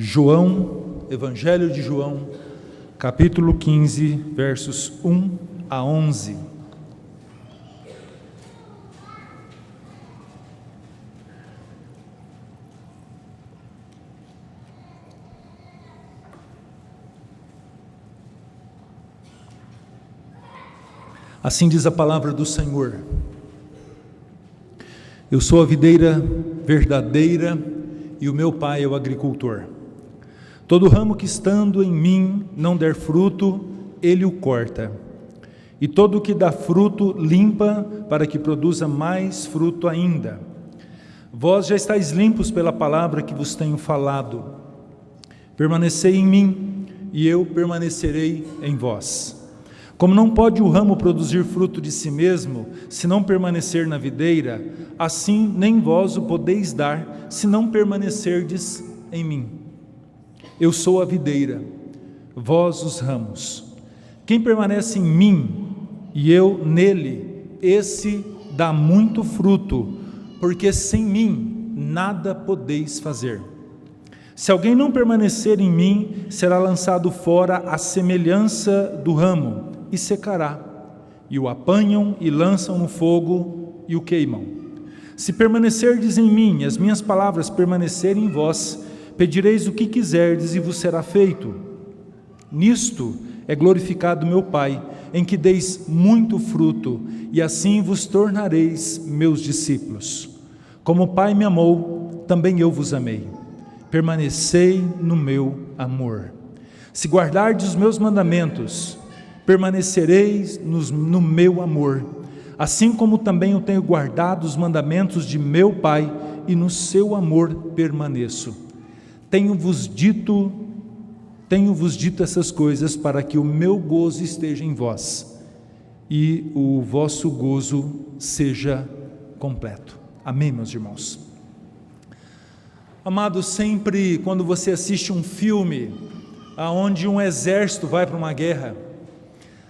João, Evangelho de João, capítulo 15, versos 1 a 11. Assim diz a palavra do Senhor: Eu sou a videira verdadeira e o meu Pai é o agricultor. Todo ramo que estando em mim não der fruto, ele o corta. E todo o que dá fruto limpa, para que produza mais fruto ainda. Vós já estáis limpos pela palavra que vos tenho falado. Permanecei em mim, e eu permanecerei em vós. Como não pode o ramo produzir fruto de si mesmo, se não permanecer na videira, assim nem vós o podeis dar, se não permanecerdes em mim. Eu sou a videira, vós os ramos. Quem permanece em mim e eu nele, esse dá muito fruto, porque sem mim nada podeis fazer. Se alguém não permanecer em mim, será lançado fora à semelhança do ramo e secará. E o apanham e lançam no fogo e o queimam. Se permanecerdes em mim e as minhas palavras permanecerem em vós, pedireis o que quiserdes e vos será feito. Nisto é glorificado meu Pai, em que deis muito fruto, e assim vos tornareis meus discípulos. Como o Pai me amou, também eu vos amei. Permanecei no meu amor. Se guardardes os meus mandamentos, permanecereis no meu amor, assim como também eu tenho guardado os mandamentos de meu Pai, e no seu amor permaneço. Tenho-vos dito essas coisas para que o meu gozo esteja em vós e o vosso gozo seja completo. Amém, meus irmãos? Amados, sempre quando você assiste um filme onde um exército vai para uma guerra,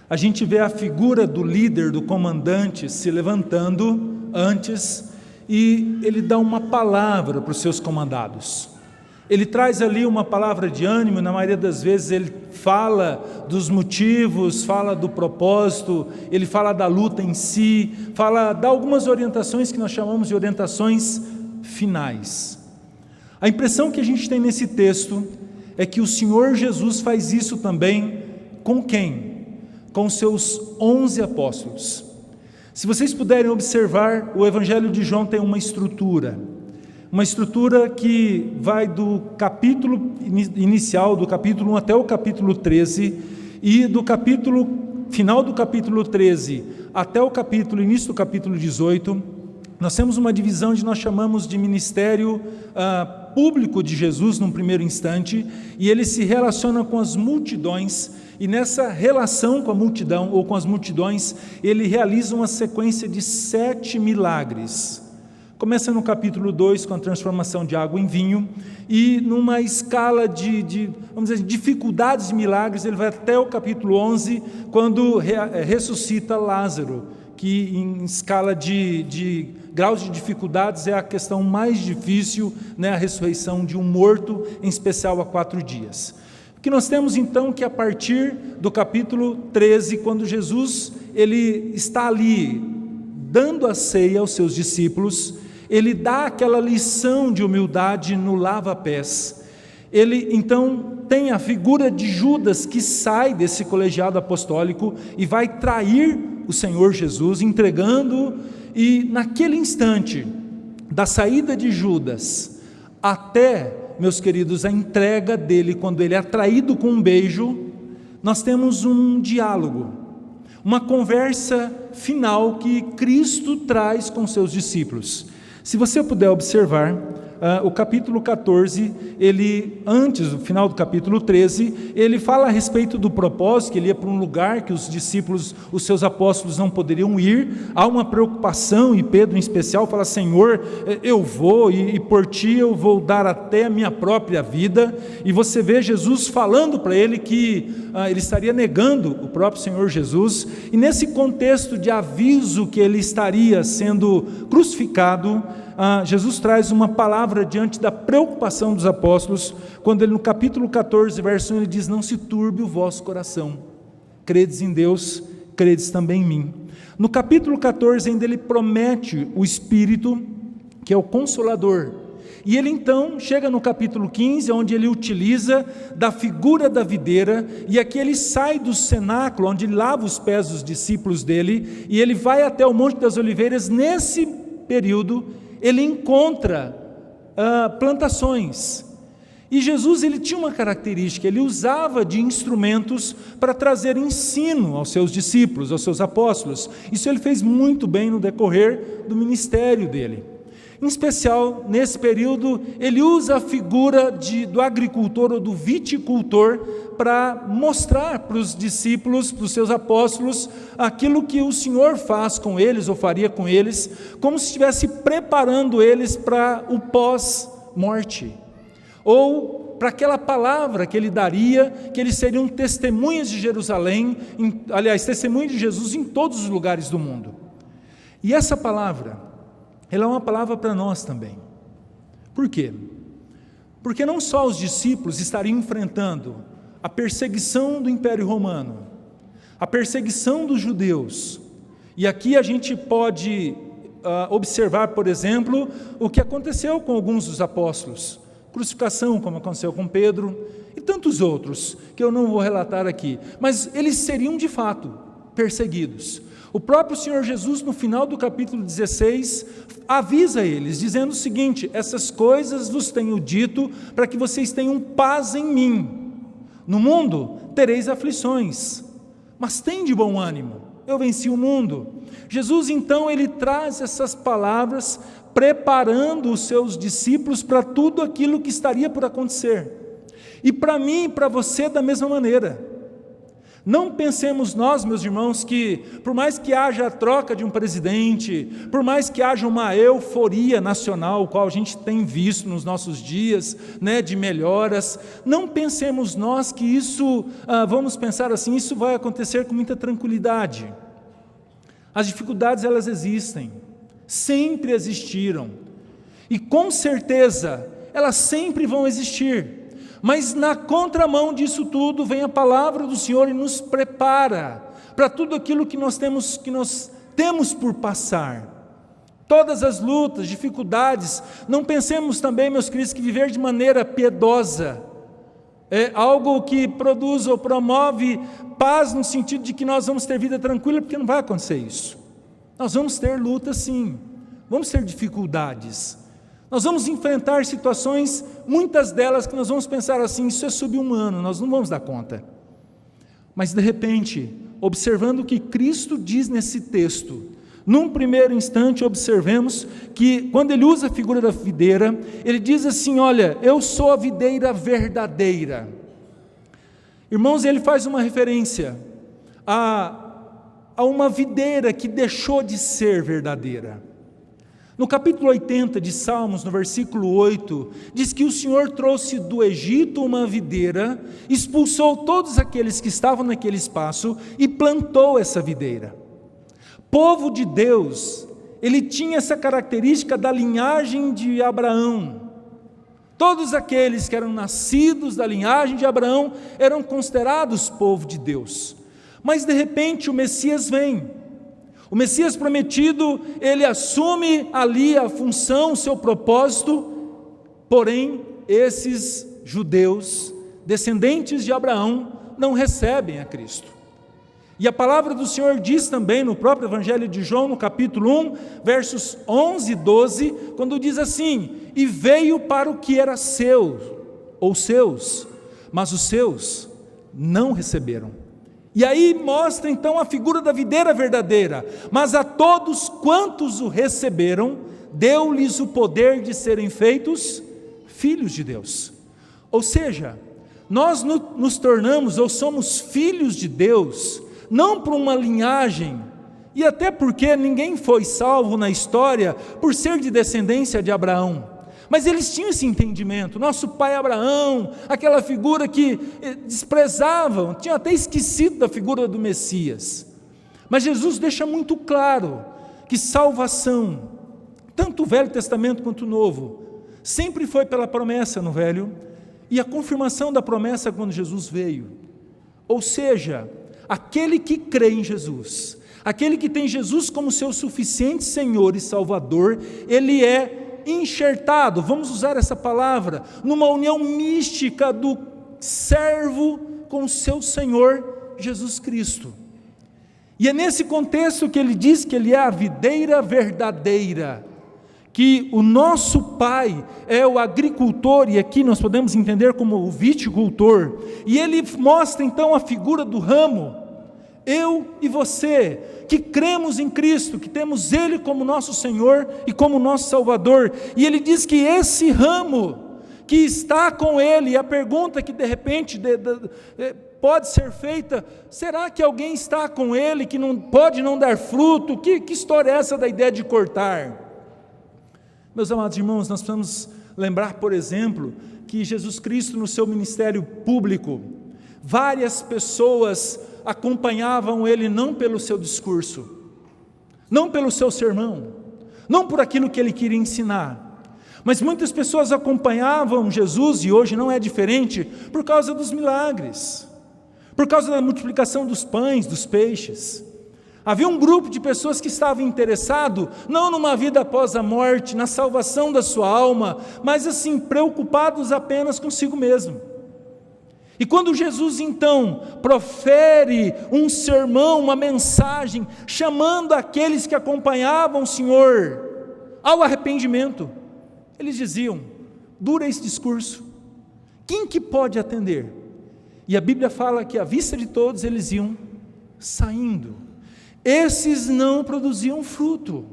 a gente vê a figura do líder, do comandante se levantando antes e ele dá uma palavra para os seus comandados. Ele traz ali uma palavra de ânimo, na maioria das vezes ele fala dos motivos, fala do propósito, ele fala da luta em si, dá algumas orientações que nós chamamos de orientações finais. A impressão que a gente tem nesse texto é que o Senhor Jesus faz isso também com quem? Com os seus 11 apóstolos. Se vocês puderem observar, o Evangelho de João tem uma estrutura que vai do capítulo inicial, do capítulo 1 até o capítulo 13, e do final do capítulo 13 até o início do capítulo 18, nós temos uma divisão que nós chamamos de ministério público de Jesus num primeiro instante, e ele se relaciona com as multidões, e nessa relação com a multidão, ou com as multidões, ele realiza uma sequência de 7 milagres. Começa no capítulo 2 com a transformação de água em vinho, e numa escala vamos dizer, dificuldades de milagres, ele vai até o capítulo 11, quando ressuscita Lázaro, que em escala de graus de dificuldades é a questão mais difícil, a ressurreição de um morto, em especial há 4 dias. O que nós temos então que a partir do capítulo 13, quando Jesus ele está ali dando a ceia aos seus discípulos, ele dá aquela lição de humildade no lava-pés. Ele então tem a figura de Judas que sai desse colegiado apostólico e vai trair o Senhor Jesus, entregando, e naquele instante, da saída de Judas até, meus queridos, a entrega dele, quando ele é traído com um beijo, nós temos um diálogo, uma conversa final que Cristo traz com seus discípulos. Se você puder observar, o capítulo 14, antes do final do capítulo 13, ele fala a respeito do propósito, que ele ia para um lugar que os discípulos, os seus apóstolos não poderiam ir, há uma preocupação, e Pedro em especial fala: Senhor, eu vou, e por ti eu vou dar até a minha própria vida, e você vê Jesus falando para ele que ele estaria negando o próprio Senhor Jesus, e nesse contexto de aviso que ele estaria sendo crucificado, Jesus traz uma palavra palavra diante da preocupação dos apóstolos, quando ele no capítulo 14, verso 1, ele diz: não se turbe o vosso coração, credes em Deus, credes também em mim. No capítulo 14 ainda ele promete o Espírito, que é o Consolador, e ele então chega no capítulo 15, onde ele utiliza da figura da videira, e aqui ele sai do cenáculo, onde ele lava os pés dos discípulos dele, e ele vai até o Monte das Oliveiras. Nesse período, ele encontra plantações, e Jesus ele tinha uma característica, ele usava de instrumentos para trazer ensino aos seus discípulos, aos seus apóstolos. Isso ele fez muito bem no decorrer do ministério dele. Em especial, nesse período, ele usa a figura do agricultor ou do viticultor para mostrar para os discípulos, para os seus apóstolos, aquilo que o Senhor faz com eles, ou faria com eles, como se estivesse preparando eles para o pós-morte, ou para aquela palavra que ele daria, que eles seriam testemunhas de Jerusalém, testemunhas de Jesus em todos os lugares do mundo. E essa palavra, ela é uma palavra para nós também. Por quê? Porque não só os discípulos estariam enfrentando a perseguição do Império Romano, a perseguição dos judeus, e aqui a gente pode observar, por exemplo, o que aconteceu com alguns dos apóstolos, crucificação, como aconteceu com Pedro, e tantos outros, que eu não vou relatar aqui, mas eles seriam de fato perseguidos. O próprio Senhor Jesus, no final do capítulo 16, avisa eles, dizendo o seguinte: essas coisas vos tenho dito, para que vocês tenham paz em mim. No mundo tereis aflições, mas tende bom ânimo, eu venci o mundo. Jesus então, ele traz essas palavras, preparando os seus discípulos para tudo aquilo que estaria por acontecer. E para mim e para você da mesma maneira. Não pensemos nós, meus irmãos, que por mais que haja a troca de um presidente, por mais que haja uma euforia nacional, qual a gente tem visto nos nossos dias, de melhoras, não pensemos nós que isso, vamos pensar assim, isso vai acontecer com muita tranquilidade. As dificuldades, elas existem, sempre existiram, e com certeza elas sempre vão existir. Mas na contramão disso tudo vem a palavra do Senhor e nos prepara para tudo aquilo que nós temos por passar. Todas as lutas, dificuldades. Não pensemos também, meus queridos, que viver de maneira piedosa é algo que produz ou promove paz no sentido de que nós vamos ter vida tranquila, porque não vai acontecer isso. Nós vamos ter luta sim, vamos ter dificuldades. Nós vamos enfrentar situações, muitas delas que nós vamos pensar assim, isso é subhumano, nós não vamos dar conta. Mas de repente, observando o que Cristo diz nesse texto, num primeiro instante observemos que quando ele usa a figura da videira, ele diz assim: olha, eu sou a videira verdadeira. Irmãos, ele faz uma referência a uma videira que deixou de ser verdadeira. No capítulo 80 de Salmos, no versículo 8, diz que o Senhor trouxe do Egito uma videira, expulsou todos aqueles que estavam naquele espaço e plantou essa videira. Povo de Deus, ele tinha essa característica da linhagem de Abraão. Todos aqueles que eram nascidos da linhagem de Abraão eram considerados povo de Deus. Mas de repente o Messias vem. O Messias prometido, ele assume ali a função, o seu propósito, porém, esses judeus, descendentes de Abraão, não recebem a Cristo. E a palavra do Senhor diz também no próprio Evangelho de João, no capítulo 1, versos 11 e 12, quando diz assim: e veio para o que era seu, ou seus, mas os seus não receberam. E aí mostra então a figura da videira verdadeira, mas a todos quantos o receberam, deu-lhes o poder de serem feitos filhos de Deus. Ou seja, nós nos tornamos ou somos filhos de Deus, não por uma linhagem, e até porque ninguém foi salvo na história por ser de descendência de Abraão. Mas eles tinham esse entendimento, nosso pai Abraão, aquela figura que desprezavam, tinham até esquecido da figura do Messias. Mas Jesus deixa muito claro que salvação, tanto o Velho Testamento quanto o Novo, sempre foi pela promessa no Velho, e a confirmação da promessa quando Jesus veio. Ou seja, aquele que crê em Jesus, aquele que tem Jesus como seu suficiente Senhor e Salvador, ele é enxertado, vamos usar essa palavra, numa união mística do servo com o seu Senhor Jesus Cristo. E é nesse contexto que ele diz que ele é a videira verdadeira, que o nosso Pai é o agricultor, e aqui nós podemos entender como o viticultor, e ele mostra então a figura do ramo. Eu e você, que cremos em Cristo, que temos Ele como nosso Senhor e como nosso Salvador, e ele diz que esse ramo que está com Ele, e a pergunta que de repente pode ser feita, será que alguém está com Ele que não pode não dar fruto? Que história é essa da ideia de cortar? Meus amados irmãos, nós precisamos lembrar, por exemplo, que Jesus Cristo no seu ministério público, várias pessoas acompanhavam Ele não pelo seu discurso, não pelo seu sermão, não por aquilo que Ele queria ensinar, mas muitas pessoas acompanhavam Jesus, e hoje não é diferente, por causa dos milagres, por causa da multiplicação dos pães, dos peixes. Havia um grupo de pessoas que estavam interessado, não numa vida após a morte, na salvação da sua alma, mas assim, preocupados apenas consigo mesmo. E quando Jesus então profere um sermão, uma mensagem, chamando aqueles que acompanhavam o Senhor ao arrependimento, eles diziam: dura esse discurso, quem que pode atender? E a Bíblia fala que à vista de todos eles iam saindo. Esses não produziam fruto.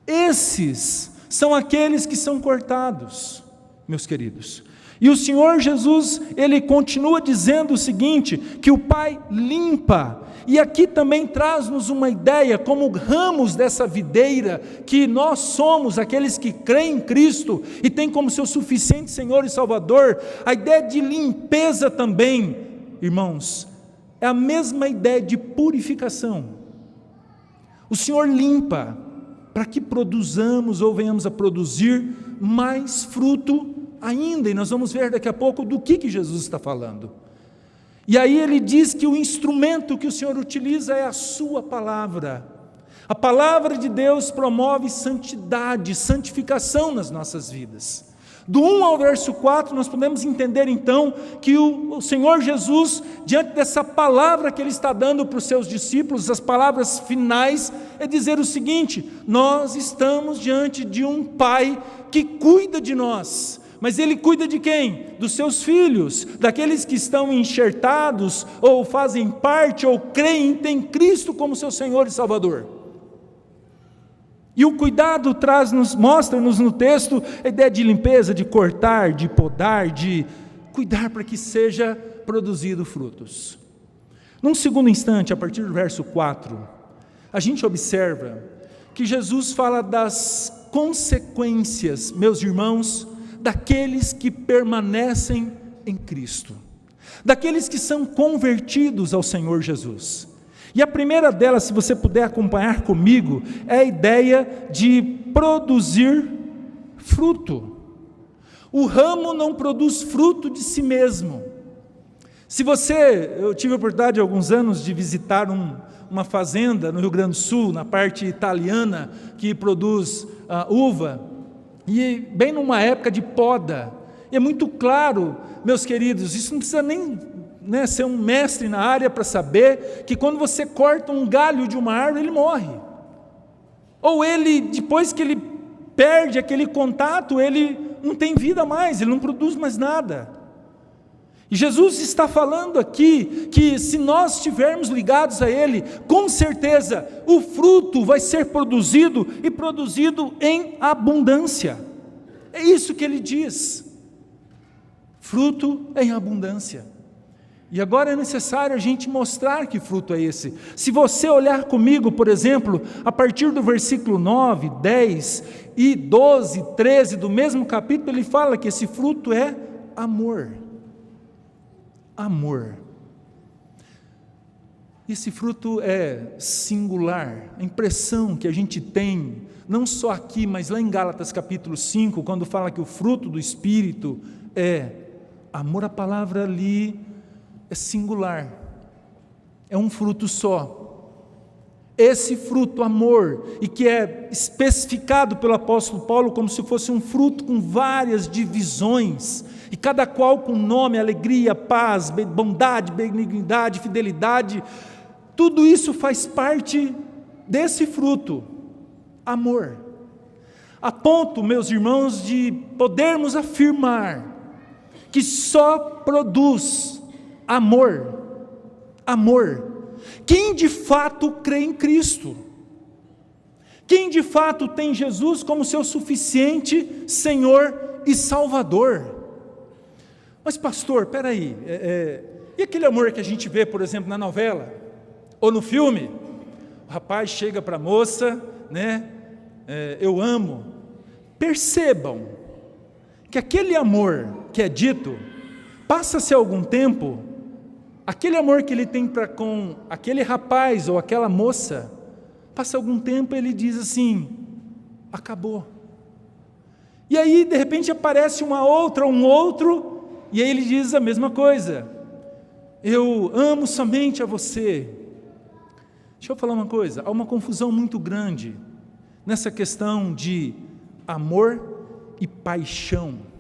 Esses são aqueles que são cortados, meus queridos. E o Senhor Jesus, Ele continua dizendo o seguinte, que o Pai limpa, e aqui também traz-nos uma ideia, como ramos dessa videira, que nós somos aqueles que creem em Cristo, e tem como seu suficiente Senhor e Salvador, a ideia de limpeza também, irmãos, é a mesma ideia de purificação. O Senhor limpa, para que produzamos ou venhamos a produzir mais fruto ainda, e nós vamos ver daqui a pouco do que Jesus está falando. E aí ele diz que o instrumento que o Senhor utiliza é a sua palavra. A palavra de Deus promove santidade, santificação nas nossas vidas. Do 1 ao verso 4, nós podemos entender então que o Senhor Jesus, diante dessa palavra que Ele está dando para os seus discípulos, as palavras finais, é dizer o seguinte: nós estamos diante de um Pai que cuida de nós, mas Ele cuida de quem? Dos seus filhos, daqueles que estão enxertados, ou fazem parte, ou creem, têm Cristo como seu Senhor e Salvador. E o cuidado mostra-nos no texto a ideia de limpeza, de cortar, de podar, de cuidar para que seja produzido frutos. Num segundo instante, a partir do verso 4, a gente observa que Jesus fala das consequências, meus irmãos, daqueles que permanecem em Cristo, daqueles que são convertidos ao Senhor Jesus. E a primeira delas, se você puder acompanhar comigo, é a ideia de produzir fruto. O ramo não produz fruto de si mesmo. Eu tive a oportunidade há alguns anos de visitar uma fazenda no Rio Grande do Sul, na parte italiana, que produz uva, e bem numa época de poda. E é muito claro, meus queridos, isso não precisa nem ser um mestre na área para saber que quando você corta um galho de uma árvore, ele morre. Ou ele, depois que ele perde aquele contato, ele não tem vida mais, ele não produz mais nada. E Jesus está falando aqui que se nós estivermos ligados a Ele, com certeza o fruto vai ser produzido, e produzido em abundância. É isso que Ele diz, fruto em abundância. E agora é necessário a gente mostrar que fruto é esse. Se você olhar comigo, por exemplo, a partir do versículo 9, 10 e 12, 13 do mesmo capítulo, ele fala que esse fruto é amor. Amor. Esse fruto é singular. A impressão que a gente tem não só aqui, mas lá em Gálatas capítulo 5, quando fala que o fruto do Espírito é amor, a palavra ali é singular, é um fruto só. Esse fruto, amor, e que é especificado pelo apóstolo Paulo como se fosse um fruto com várias divisões, e cada qual com nome, alegria, paz, bondade, benignidade, fidelidade, tudo isso faz parte desse fruto, amor. A ponto, meus irmãos, de podermos afirmar que só produz amor, quem de fato crê em Cristo, quem de fato tem Jesus como seu suficiente Senhor e Salvador. Mas pastor, peraí, e aquele amor que a gente vê, por exemplo, na novela, ou no filme? O rapaz chega para a moça, né? Eu amo. Percebam que aquele amor que é dito, passa-se algum tempo, aquele amor que ele tem para com aquele rapaz ou aquela moça, passa algum tempo, ele diz assim: acabou. E aí de repente aparece uma outra, um outro, e aí ele diz a mesma coisa: eu amo somente a você. Deixa eu falar uma coisa, há uma confusão muito grande nessa questão de amor e paixão.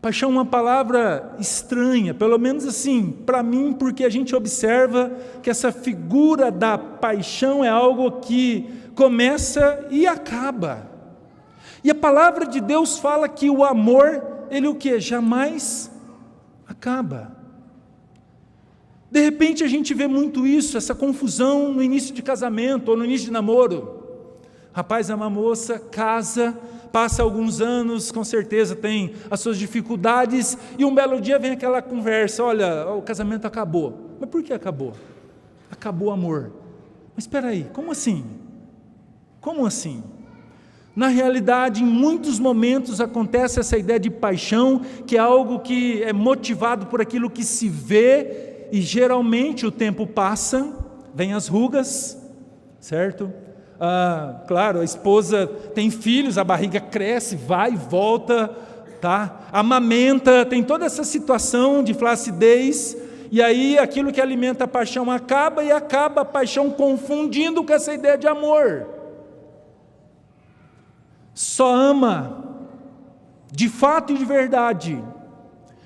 Paixão é uma palavra estranha, pelo menos assim, para mim, porque a gente observa que essa figura da paixão é algo que começa e acaba. E a palavra de Deus fala que o amor, ele o que? Jamais acaba. De repente a gente vê muito isso, essa confusão no início de casamento ou no início de namoro. Rapaz ama a moça, casa, passa alguns anos, com certeza tem as suas dificuldades, e um belo dia vem aquela conversa: olha, o casamento acabou. Mas por que acabou? Acabou o amor. Mas espera aí, como assim? Como assim? Na realidade, em muitos momentos acontece essa ideia de paixão, que é algo que é motivado por aquilo que se vê, e geralmente o tempo passa, vem as rugas, certo? Claro, a esposa tem filhos, a barriga cresce, vai e volta, tá? Amamenta, tem toda essa situação de flacidez, e aí aquilo que alimenta a paixão acaba, e acaba a paixão confundindo com essa ideia de amor. Só ama, de fato e de verdade,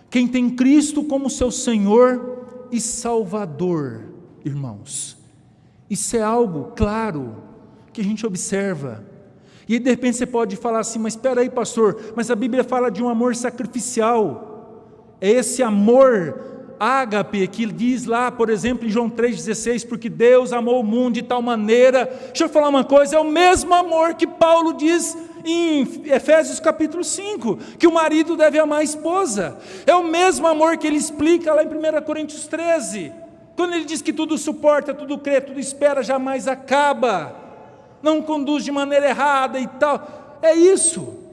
quem tem Cristo como seu Senhor e Salvador, irmãos. Isso é algo claro que a gente observa. E de repente você pode falar assim: mas espera aí, pastor, mas a Bíblia fala de um amor sacrificial. É esse amor ágape que diz lá, por exemplo, em João 3,16, porque Deus amou o mundo de tal maneira. Deixa eu falar uma coisa, é o mesmo amor que Paulo diz em Efésios capítulo 5, que o marido deve amar a esposa. É o mesmo amor que ele explica lá em 1 Coríntios 13, quando ele diz que tudo suporta, tudo crê, tudo espera, jamais acaba, não conduz de maneira errada e tal. É isso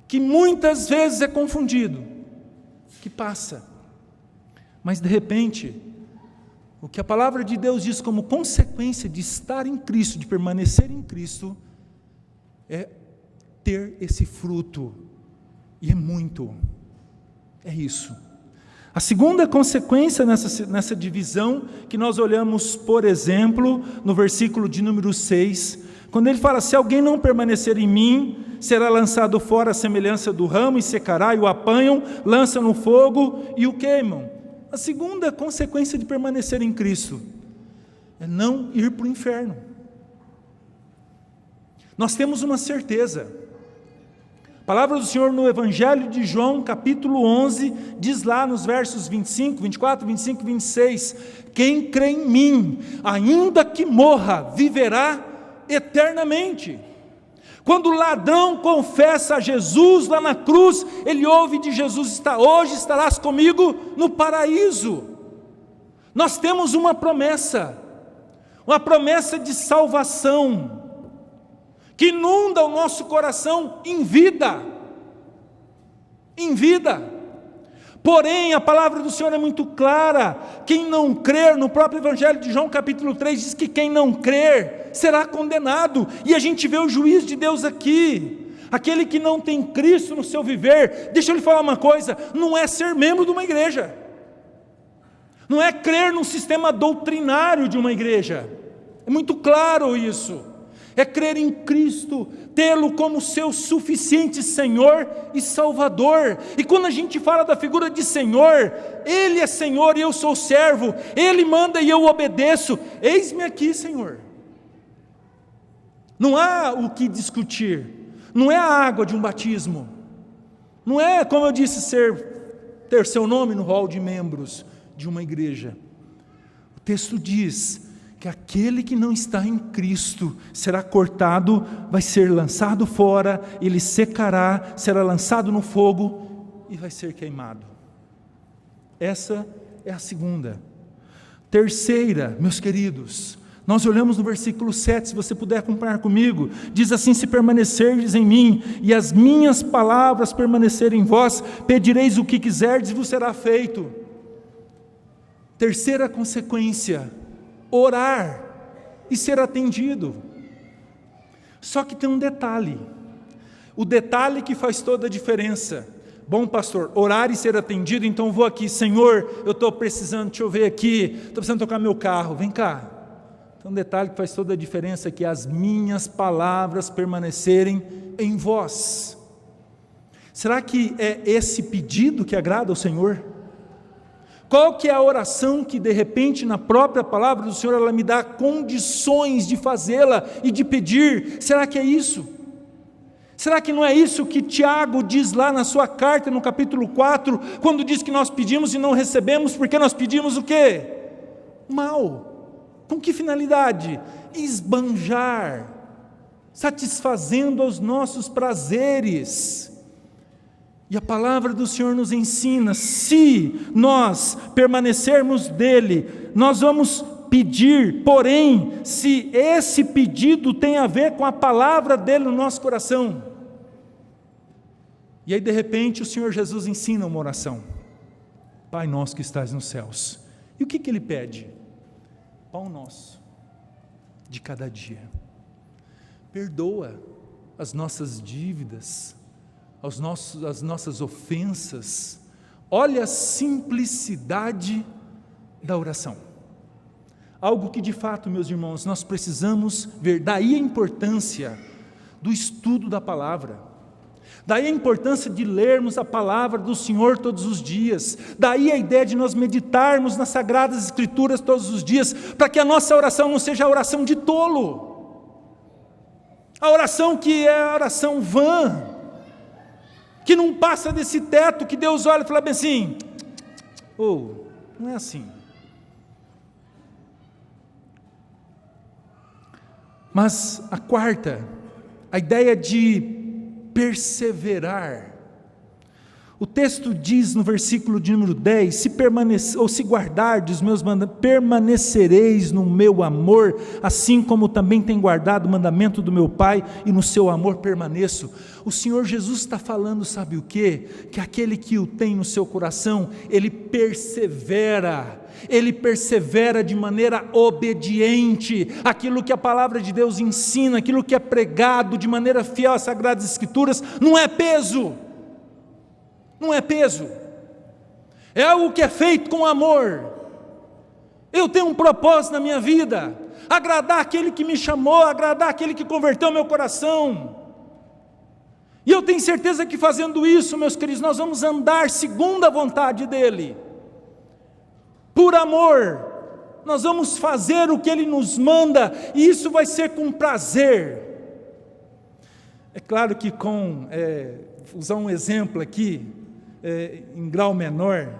que muitas vezes é confundido, que passa, mas de repente, o que a palavra de Deus diz como consequência de estar em Cristo, de permanecer em Cristo, é ter esse fruto, e é isso. A segunda consequência nessa divisão, que nós olhamos, por exemplo, no versículo de número 6, quando ele fala: se alguém não permanecer em mim, será lançado fora à semelhança do ramo, e secará, e o apanham, lançam no fogo e o queimam. A segunda consequência de permanecer em Cristo é não ir para o inferno. Nós temos uma certeza. A palavra do Senhor no Evangelho de João, capítulo 11, diz lá nos versos 25, 24, 25 e 26, quem crê em mim, ainda que morra, viverá eternamente. Quando o ladrão confessa a Jesus lá na cruz, ele ouve de Jesus: hoje estarás comigo no paraíso. Nós temos uma promessa de salvação, que inunda o nosso coração em vida, Porém, a palavra do Senhor é muito clara. Quem não crer, no próprio Evangelho de João capítulo 3, diz que quem não crer será condenado. E a gente vê o juízo de Deus aqui. Aquele que não tem Cristo no seu viver, deixa eu lhe falar uma coisa, não é ser membro de uma igreja. Não é crer num sistema doutrinário de uma igreja. É muito claro isso. É crer em Cristo, tê-lo como seu suficiente Senhor e Salvador. E quando a gente fala da figura de Senhor, Ele é Senhor e eu sou servo, Ele manda e eu obedeço. Eis-me aqui, Senhor. Não há o que discutir, não é a água de um batismo, não é, como eu disse, ter seu nome no rol de membros de uma igreja. O texto diz que aquele que não está em Cristo será cortado, vai ser lançado fora, ele secará, será lançado no fogo e vai ser queimado. Essa é a segunda. Terceira, meus queridos, nós olhamos no versículo 7, se você puder acompanhar comigo, diz assim: se permanecerdes em mim, e as minhas palavras permanecerem em vós, pedireis o que quiserdes e vos será feito. Terceira consequência, orar e ser atendido. Só que tem um detalhe, o detalhe que faz toda a diferença. Bom, pastor, orar e ser atendido, então vou aqui, Senhor, eu estou precisando, deixa eu ver aqui, estou precisando tocar meu carro, vem cá. Então um detalhe que faz toda a diferença é que as minhas palavras permanecerem em vós. Será que é esse pedido que agrada ao Senhor? Qual que é a oração que de repente na própria palavra do Senhor ela me dá condições de fazê-la e de pedir? Será que é isso? Será que não é isso que Tiago diz lá na sua carta no capítulo 4, quando diz que nós pedimos e não recebemos porque nós pedimos o quê? Mal. Com que finalidade? Esbanjar, satisfazendo aos nossos prazeres. E a palavra do Senhor nos ensina, se nós permanecermos dele, nós vamos pedir, porém, se esse pedido tem a ver com a palavra dele no nosso coração. E aí de repente o Senhor Jesus ensina uma oração: Pai nosso que estás nos céus. E o que ele pede? Pão nosso de cada dia. Perdoa as nossas dívidas, as nossas ofensas. Olha a simplicidade da oração. Algo que de fato, meus irmãos, nós precisamos ver. Daí a importância do estudo da palavra. Daí a importância de lermos a palavra do Senhor todos os dias. Daí a ideia de nós meditarmos nas Sagradas Escrituras todos os dias, para que a nossa oração não seja a oração de tolo. A oração que é a oração vã, que não passa desse teto que Deus olha e fala bem assim, não é assim. Mas a quarta, a ideia de perseverar. O texto diz no versículo de número 10, se guardardes os meus mandamentos, permanecereis no meu amor, assim como também tem guardado o mandamento do meu Pai, e no seu amor permaneço. O Senhor Jesus está falando, sabe o quê? Que aquele que o tem no seu coração, ele persevera de maneira obediente, aquilo que a palavra de Deus ensina, aquilo que é pregado de maneira fiel às Sagradas Escrituras, não é peso, é algo que é feito com amor. Eu tenho um propósito na minha vida, agradar aquele que me chamou, agradar aquele que converteu meu coração, e eu tenho certeza que fazendo isso, meus queridos, nós vamos andar segundo a vontade dEle. Por amor, nós vamos fazer o que Ele nos manda, e isso vai ser com prazer. É claro que usar um exemplo aqui, em grau menor,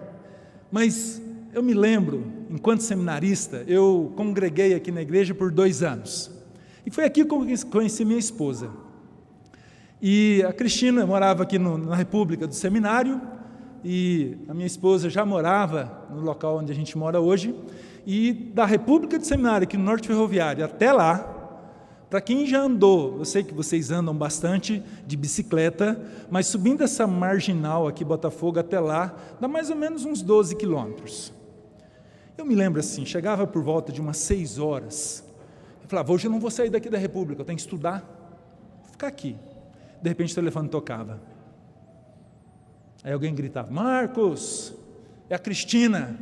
mas eu me lembro, enquanto seminarista, eu congreguei aqui na igreja por 2 anos, e foi aqui que eu conheci minha esposa, e a Cristina morava aqui na República do Seminário, e a minha esposa já morava no local onde a gente mora hoje, e da República do Seminário, aqui no Norte Ferroviário, até lá, Para quem já andou, eu sei que vocês andam bastante de bicicleta, mas subindo essa marginal aqui, Botafogo, até lá, dá mais ou menos uns 12 quilômetros. Eu me lembro assim, chegava por volta de umas 6 horas, eu falava, hoje eu não vou sair daqui da República, eu tenho que estudar, vou ficar aqui. De repente o telefone tocava. Aí alguém gritava, Marcos, é a Cristina.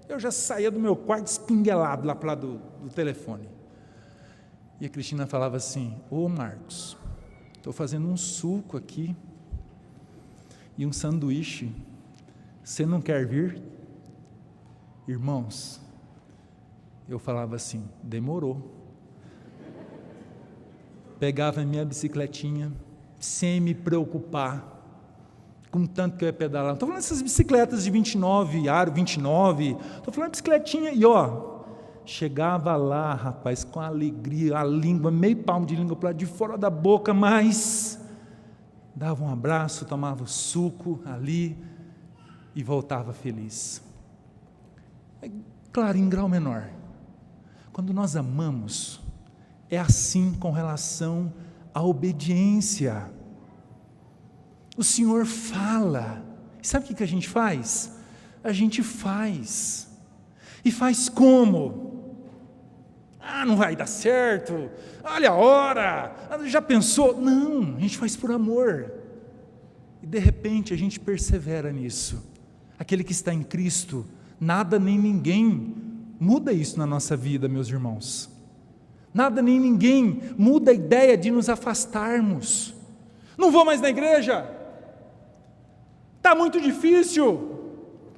Eu já saía do meu quarto espinguelado lá para lá do telefone. E a Cristina falava assim, ô Marcos, estou fazendo um suco aqui e um sanduíche, você não quer vir? Irmãos, eu falava assim, demorou. Pegava a minha bicicletinha, sem me preocupar, com tanto que eu ia pedalar. Estou falando dessas bicicletas de 29, aro 29, estou falando de bicicletinha, e chegava lá, rapaz, com alegria, a língua, meio palmo de língua para de fora da boca, mas dava um abraço, tomava o suco ali e voltava feliz. Claro, em grau menor. Quando nós amamos, é assim com relação à obediência. O Senhor fala, e sabe o que a gente faz? A gente faz, e faz como? Não vai dar certo, olha a hora, já pensou? Não, a gente faz por amor, e de repente a gente persevera nisso. Aquele que está em Cristo, nada nem ninguém muda isso na nossa vida, meus irmãos. Nada nem ninguém muda a ideia de nos afastarmos. Não vou mais na igreja, está muito difícil,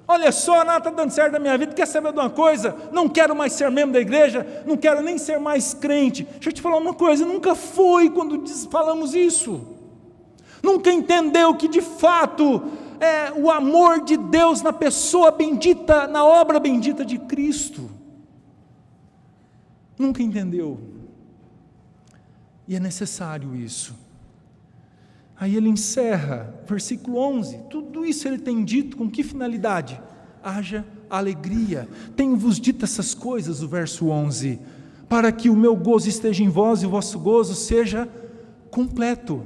olha só, nada está dando certo na minha vida, quer saber de uma coisa? Não quero mais ser membro da igreja, não quero nem ser mais crente. Deixa eu te falar uma coisa, nunca foi quando falamos isso, nunca entendeu que de fato é o amor de Deus na pessoa bendita, na obra bendita de Cristo, nunca entendeu, e é necessário isso. Aí ele encerra, versículo 11, tudo isso ele tem dito, com que finalidade? Haja alegria. Tenho-vos dito essas coisas, o verso 11, para que o meu gozo esteja em vós e o vosso gozo seja completo.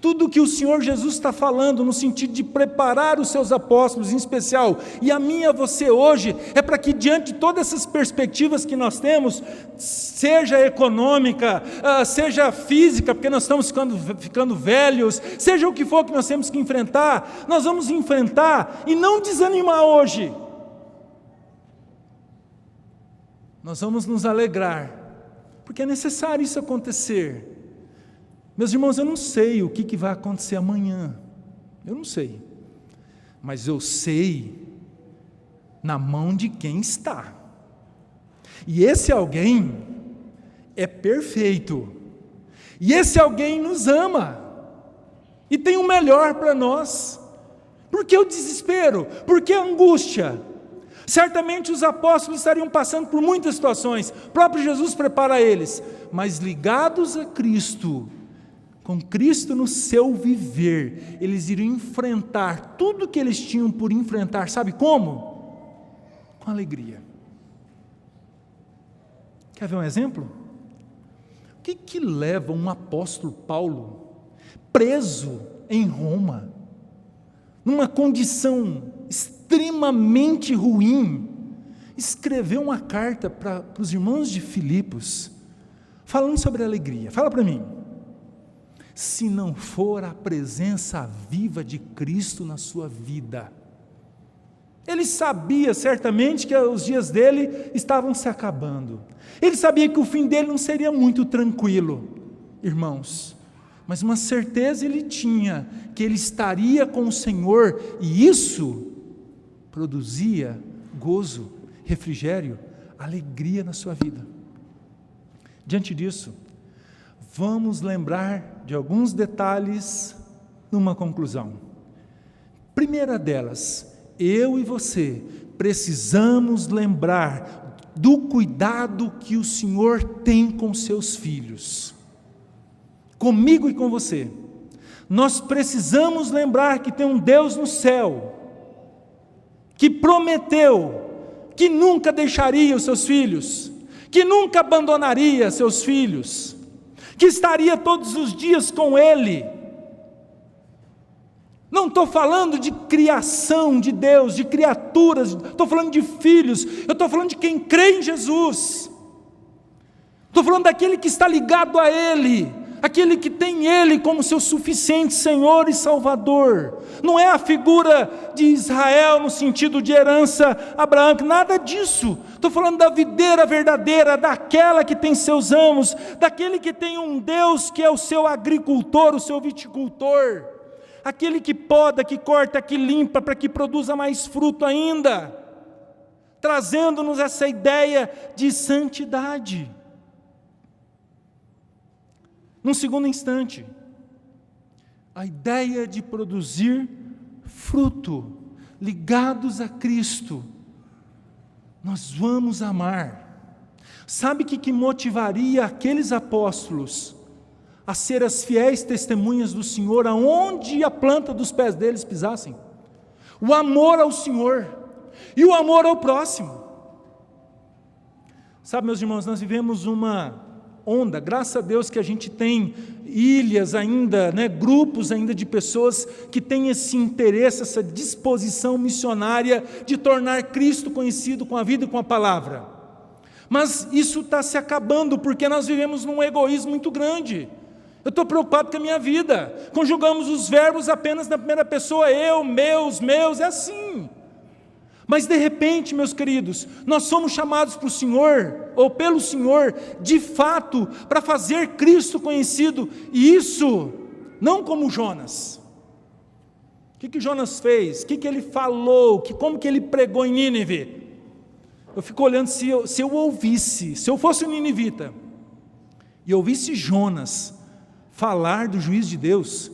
Tudo que o Senhor Jesus está falando, no sentido de preparar os seus apóstolos, em especial, e a mim e a você hoje, é para que diante de todas essas perspectivas que nós temos, seja econômica, seja física, porque nós estamos ficando velhos, seja o que for que nós temos que enfrentar, nós vamos enfrentar e não desanimar hoje. Nós vamos nos alegrar, porque é necessário isso acontecer. Meus irmãos, eu não sei o que vai acontecer amanhã, eu não sei, mas eu sei na mão de quem está, e esse alguém é perfeito, e esse alguém nos ama, e tem o melhor para nós. Por que o desespero? Por que a angústia? Certamente os apóstolos estariam passando por muitas situações, o próprio Jesus prepara eles, mas ligados a Cristo, com Cristo no seu viver, eles iriam enfrentar tudo que eles tinham por enfrentar, sabe como? Com alegria. Quer ver um exemplo? O que leva um apóstolo Paulo, preso em Roma, numa condição extremamente ruim, escrever uma carta para os irmãos de Filipos, falando sobre alegria? Fala para mim. Se não for a presença viva de Cristo na sua vida. Ele sabia certamente que os dias dele estavam se acabando. Ele sabia que o fim dele não seria muito tranquilo, irmãos. Mas uma certeza ele tinha, que ele estaria com o Senhor, e isso produzia gozo, refrigério, alegria na sua vida. Diante disso, vamos lembrar de alguns detalhes numa conclusão. Primeira delas, eu e você precisamos lembrar do cuidado que o Senhor tem com seus filhos, comigo e com você. Nós precisamos lembrar que tem um Deus no céu, que prometeu que nunca deixaria os seus filhos, que nunca abandonaria seus filhos, que estaria todos os dias com Ele. Não estou falando de criação de Deus, de criaturas, estou falando de filhos, eu estou falando de quem crê em Jesus, estou falando daquele que está ligado a Ele, aquele que tem Ele como seu suficiente Senhor e Salvador. Não é a figura de Israel no sentido de herança abraâmica, nada disso. Estou falando da videira verdadeira, daquela que tem seus amos, daquele que tem um Deus que é o seu agricultor, o seu viticultor, aquele que poda, que corta, que limpa, para que produza mais fruto ainda, trazendo-nos essa ideia de santidade. Num segundo instante, a ideia de produzir fruto, ligados a Cristo, nós vamos amar. Sabe o que motivaria aqueles apóstolos a ser as fiéis testemunhas do Senhor, aonde a planta dos pés deles pisassem? O amor ao Senhor e o amor ao próximo. Sabe, meus irmãos, nós vivemos uma onda, graças a Deus que a gente tem ilhas ainda, grupos ainda de pessoas que têm esse interesse, essa disposição missionária de tornar Cristo conhecido com a vida e com a palavra. Mas isso está se acabando, porque nós vivemos num egoísmo muito grande. Eu estou preocupado com a minha vida, conjugamos os verbos apenas na primeira pessoa, eu, meus, é assim. Mas de repente, meus queridos, nós somos chamados para o Senhor, ou pelo Senhor, de fato, para fazer Cristo conhecido, e isso, não como Jonas. O que Jonas fez? O que ele falou? Como que ele pregou em Nínive? Eu fico olhando, se eu ouvisse, se eu fosse um ninivita, e ouvisse Jonas falar do juízo de Deus,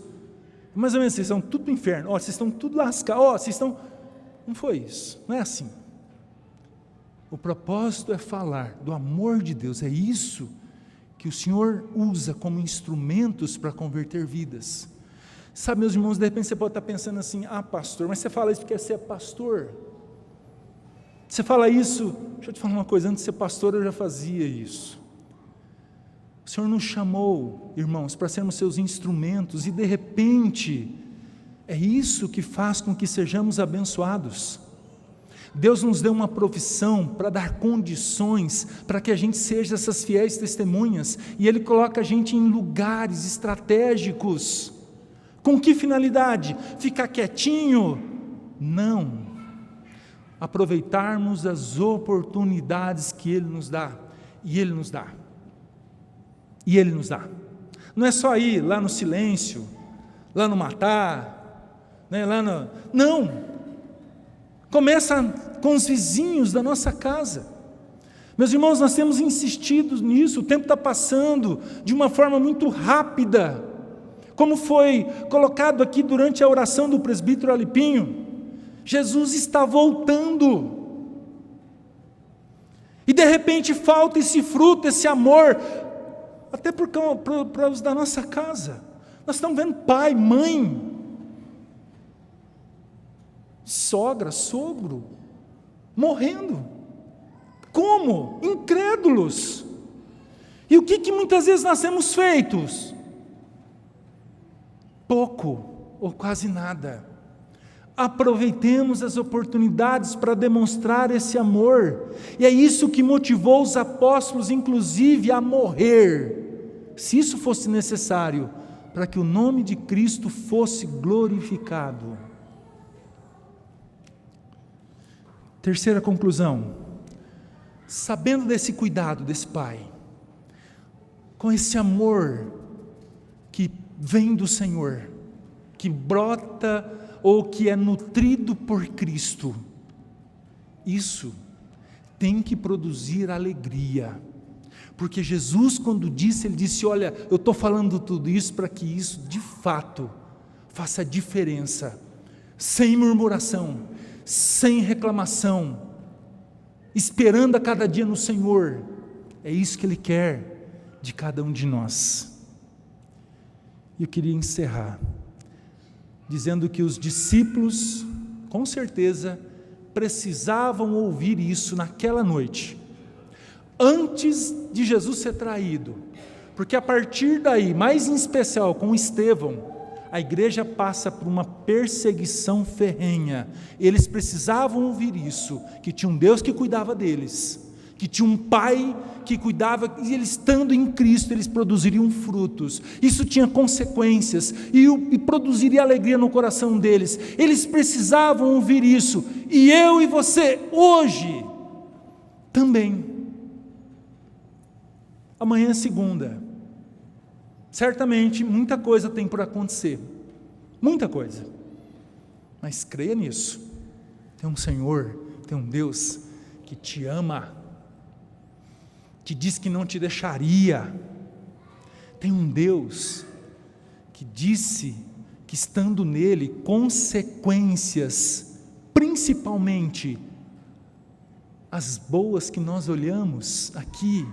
mais ou menos, vocês estão tudo no inferno, vocês estão tudo lascados, vocês estão... Não foi isso, não é assim. O propósito é falar do amor de Deus, é isso que o Senhor usa como instrumentos para converter vidas. Sabe, meus irmãos, de repente você pode estar pensando assim, pastor, mas você fala isso porque você é pastor. Você fala isso, deixa eu te falar uma coisa, antes de ser pastor eu já fazia isso. O Senhor nos chamou, irmãos, para sermos seus instrumentos, e de repente... é isso que faz com que sejamos abençoados. Deus nos deu uma profissão para dar condições para que a gente seja essas fiéis testemunhas, e Ele coloca a gente em lugares estratégicos. Com que finalidade? Ficar quietinho? Não. Aproveitarmos as oportunidades que Ele nos dá, e Ele nos dá. E Ele nos dá. Não é só ir lá no silêncio, lá no matar, não, começa com os vizinhos da nossa casa. Meus irmãos, nós temos insistido nisso, o tempo está passando de uma forma muito rápida, como foi colocado aqui durante a oração do presbítero Alipinho. Jesus está voltando, e de repente falta esse fruto, esse amor, até para os da nossa casa. Nós estamos vendo pai, mãe, sogra, sogro, morrendo. Como? Incrédulos. E o que muitas vezes nós temos feito? Pouco, ou quase nada. Aproveitemos as oportunidades para demonstrar esse amor, e é isso que motivou os apóstolos, inclusive, a morrer, se isso fosse necessário, para que o nome de Cristo fosse glorificado. Terceira conclusão, sabendo desse cuidado desse Pai, com esse amor que vem do Senhor, que brota ou que é nutrido por Cristo, isso tem que produzir alegria, porque Jesus, quando disse, Ele disse, olha, eu estou falando tudo isso para que isso de fato faça diferença, sem murmuração, sem reclamação, esperando a cada dia no Senhor. É isso que Ele quer de cada um de nós. E eu queria encerrar dizendo que os discípulos, com certeza, precisavam ouvir isso naquela noite, antes de Jesus ser traído, porque a partir daí, mais em especial com Estevão, a igreja passa por uma perseguição ferrenha. Eles precisavam ouvir isso, que tinha um Deus que cuidava deles, que tinha um Pai que cuidava, e eles estando em Cristo, eles produziriam frutos. Isso tinha consequências, e produziria alegria no coração deles. Eles precisavam ouvir isso, e eu e você, hoje, também. Amanhã é segunda, certamente muita coisa tem por acontecer, muita coisa, mas creia nisso, tem um Senhor, tem um Deus que te ama, que diz que não te deixaria, tem um Deus que disse que estando nele, consequências, principalmente as boas que nós olhamos aqui,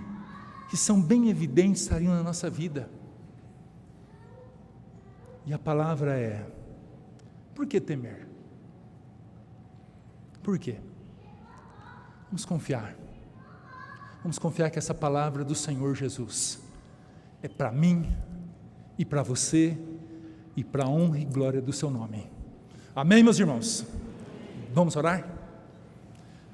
que são bem evidentes, estariam na nossa vida. E a palavra é: por que temer? Por quê? Vamos confiar que essa palavra do Senhor Jesus é para mim e para você e para a honra e glória do seu nome. Amém, meus irmãos? Vamos orar?